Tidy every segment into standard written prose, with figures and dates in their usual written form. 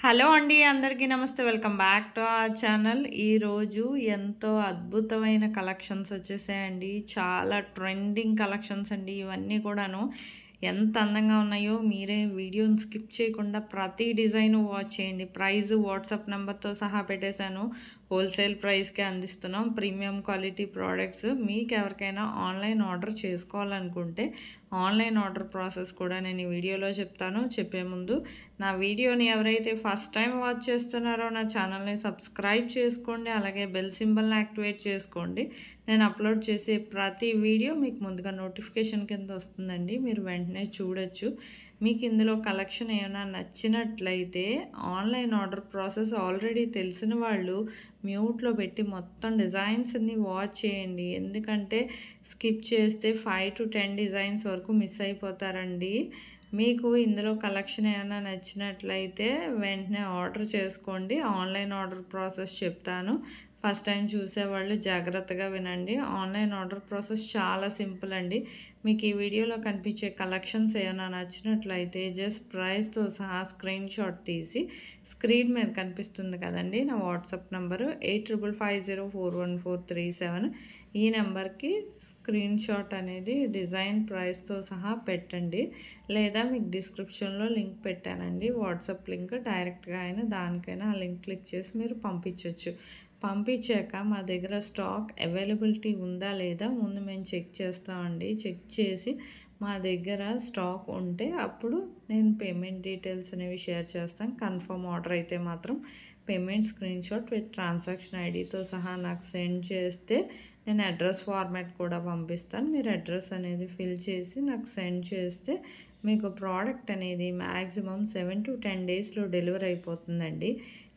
Hello అండి. అందరికీ నమస్తే. Welcome back to our channel. ఈరోజు ఎంతో అద్భుతమైన కలెక్షన్స్ వచ్చేసాయండి. చాలా ట్రెండింగ్ కలెక్షన్స్ అండి ఇవన్నీ కూడాను. ఎంత అందంగా ఉన్నాయో మీరే వీడియోని స్కిప్ చేయకుండా ప్రతి డిజైన్ వాచ్ చేయండి. ప్రైస్ వాట్సాప్ నెంబర్తో సహా పెట్టేశాను. హోల్సేల్ ప్రైస్కే అందిస్తున్నాం. Premium quality products. మీకు ఎవరికైనా ఆన్లైన్ ఆర్డర్ చేసుకోవాలనుకుంటే ఆన్లైన్ ఆర్డర్ ప్రాసెస్ కూడా నేను ఈ వీడియోలో చెప్తాను. చెప్పే ముందు నా వీడియోని ఎవరైతే ఫస్ట్ టైం వాచ్ చేస్తున్నారో నా ఛానల్ని సబ్స్క్రైబ్ చేసుకోండి. అలాగే బెల్ సింబల్ని యాక్టివేట్ చేసుకోండి. నేను అప్లోడ్ చేసే ప్రతి వీడియో మీకు ముందుగా నోటిఫికేషన్ కింద వస్తుందండి. మీరు వెంటనే చూడొచ్చు. మీకు ఇందులో కలెక్షన్ ఏమైనా నచ్చినట్లయితే ఆన్లైన్ ఆర్డర్ ప్రాసెస్ ఆల్రెడీ తెలిసిన వాళ్ళు మ్యూట్లో పెట్టి మొత్తం డిజైన్స్ని వాచ్ చేయండి. ఎందుకంటే స్కిప్ చేస్తే 5 to 10 డిజైన్స్ వరకు మిస్ అయిపోతారండి. మీకు ఇందులో కలెక్షన్ ఏమైనా నచ్చినట్లయితే వెంటనే ఆర్డర్ చేసుకోండి. ఆన్లైన్ ఆర్డర్ ప్రాసెస్ చెప్తాను. ఫస్ట్ టైం చూసేవాళ్ళు జాగ్రత్తగా వినండి. ఆన్లైన్ ఆర్డర్ ప్రాసెస్ చాలా సింపుల్ అండి. మీకు ఈ వీడియోలో కనిపించే కలెక్షన్స్ ఏమైనా నచ్చినట్లయితే జస్ట్ ప్రైస్తో సహా స్క్రీన్ షాట్ తీసి స్క్రీన్ మీద కనిపిస్తుంది కదండి నా వాట్సాప్ నెంబరు 8550414437. ఈ నెంబర్కి స్క్రీన్ షాట్ అనేది డిజైన్ ప్రైస్తో సహా పెట్టండి. లేదా మీకు డిస్క్రిప్షన్లో లింక్ పెట్టానండి, వాట్సాప్ లింక్. డైరెక్ట్గా అయినా దానికైనా ఆ లింక్ క్లిక్ చేసి మీరు పంపించవచ్చు. పంపించాక మా దగ్గర స్టాక్ అవైలబిలిటీ ఉందా లేదా ముందు మేము చెక్ చేస్తామండి. చెక్ చేసి మా దగ్గర స్టాక్ ఉంటే అప్పుడు నేను పేమెంట్ డీటెయిల్స్ అనేవి షేర్ చేస్తాను. కన్ఫర్మ్ ఆర్డర్ అయితే మాత్రం payment screen shot with transaction ఐడితో సహా నాకు సెండ్ చేస్తే నేను అడ్రస్ ఫార్మాట్ కూడా పంపిస్తాను. మీరు అడ్రస్ అనేది ఫిల్ చేసి నాకు సెండ్ చేస్తే మీకు ప్రోడక్ట్ అనేది మ్యాక్సిమం 7 to 10 డేస్లో డెలివరీ అయిపోతుందండి.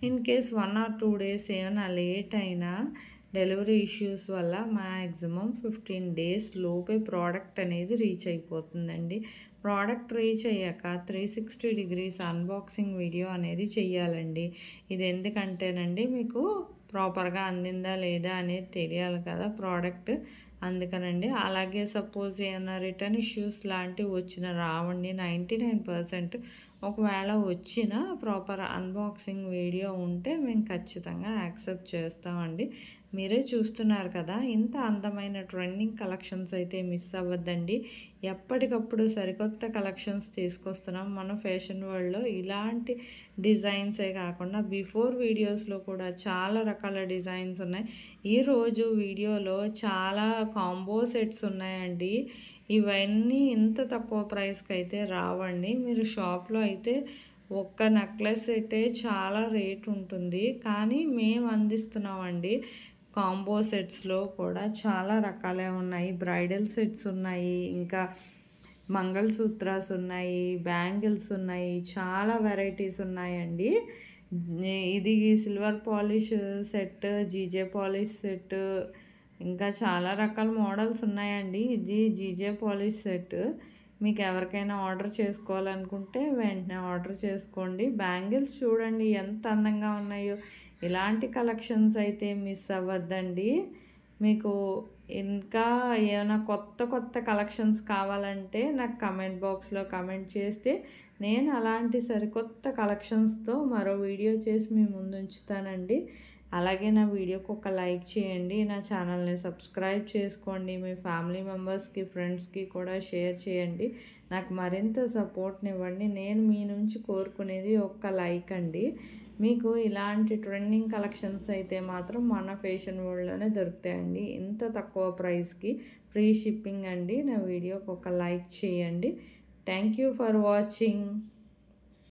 ఇన్ కేస్ 1 or 2 డేస్ ఏమైనా లేట్ అయినా డెలివరీ ఇష్యూస్ వల్ల మ్యాక్సిమం 15 డేస్ లోపే ప్రోడక్ట్ అనేది రీచ్ అయిపోతుందండి. ప్రోడక్ట్ రీచ్ అయ్యాక 360 degrees అన్బాక్సింగ్ వీడియో అనేది చెయ్యాలండి. ఇది ఎందుకంటేనండి మీకు ప్రాపర్గా అందిందా లేదా అనేది తెలియాలి కదా ప్రోడక్ట్, అందుకనండి. అలాగే సపోజ్ ఏమైనా రిటర్న్ ఇష్యూస్ లాంటివి వచ్చినా రావండి 99%. ఒకవేళ వచ్చిన ప్రాపర్ అన్బాక్సింగ్ వీడియో ఉంటే మేము ఖచ్చితంగా యాక్సెప్ట్ చేస్తామండి. మీరే చూస్తున్నారు కదా, ఇంత అందమైన ట్రెండింగ్ కలెక్షన్స్ అయితే మిస్ అవ్వద్దండి. ఎప్పటికప్పుడు సరికొత్త కలెక్షన్స్ తీసుకొస్తున్నాం మన ఫ్యాషన్ వరల్డ్లో. ఇలాంటి డిజైన్సే కాకుండా బిఫోర్ వీడియోస్లో కూడా చాలా రకాల డిజైన్స్ ఉన్నాయి. ఈరోజు వీడియోలో చాలా కాంబో సెట్స్ ఉన్నాయండి. ఇవన్నీ ఇంత తక్కువ ప్రైస్కి అయితే రావండి. మీరు షాప్లో అయితే ఒక్క నెక్లెస్ సెట్టే చాలా రేట్ ఉంటుంది, కానీ మేము అందిస్తున్నామండి. కాంబో సెట్స్లో కూడా చాలా రకాలే ఉన్నాయి. బ్రైడల్ సెట్స్ ఉన్నాయి, ఇంకా మంగళసూత్రాస్ ఉన్నాయి, బ్యాంగిల్స్ ఉన్నాయి, చాలా వెరైటీస్ ఉన్నాయండి. ఇది silver polish set, GJ polish set, ఇంకా చాలా రకాల మోడల్స్ ఉన్నాయండి. ఇది జీజే పాలిష్ సెట్. మీకు ఎవరికైనా ఆర్డర్ చేసుకోవాలనుకుంటే వెంటనే ఆర్డర్ చేసుకోండి. బ్యాంగిల్స్ చూడండి ఎంత అందంగా ఉన్నాయో. ఇలాంటి కలెక్షన్స్ అయితే మిస్ అవ్వద్దండి. మీకు ఇంకా ఏమైనా కొత్త కొత్త కలెక్షన్స్ కావాలంటే నాకు కమెంట్ బాక్స్లో కమెంట్ చేస్తే నేను అలాంటి సరికొత్త కలెక్షన్స్తో మరో వీడియో చేసి మీ ముందు ఉంచుతానండి. అలాగే నా వీడియోకి ఒక లైక్ చేయండి. నా ఛానల్ని సబ్స్క్రైబ్ చేసుకోండి. మీ ఫ్యామిలీ మెంబర్స్కి, ఫ్రెండ్స్కి కూడా షేర్ చేయండి. నాకు మరింత సపోర్ట్ని ఇవ్వండి. నేను మీ నుంచి కోరుకునేది ఒక్క లైక్ అండి. మీకు ఇలాంటి ట్రెండింగ్ కలెక్షన్స్ అయితే మాత్రం మన ఫ్యాషన్ వరల్డ్లోనే దొరుకుతాయండి. ఇంత తక్కువ ప్రైస్కి ఫ్రీ షిప్పింగ్ అండి. నా వీడియోకి ఒక లైక్ చేయండి. Thank you for watching.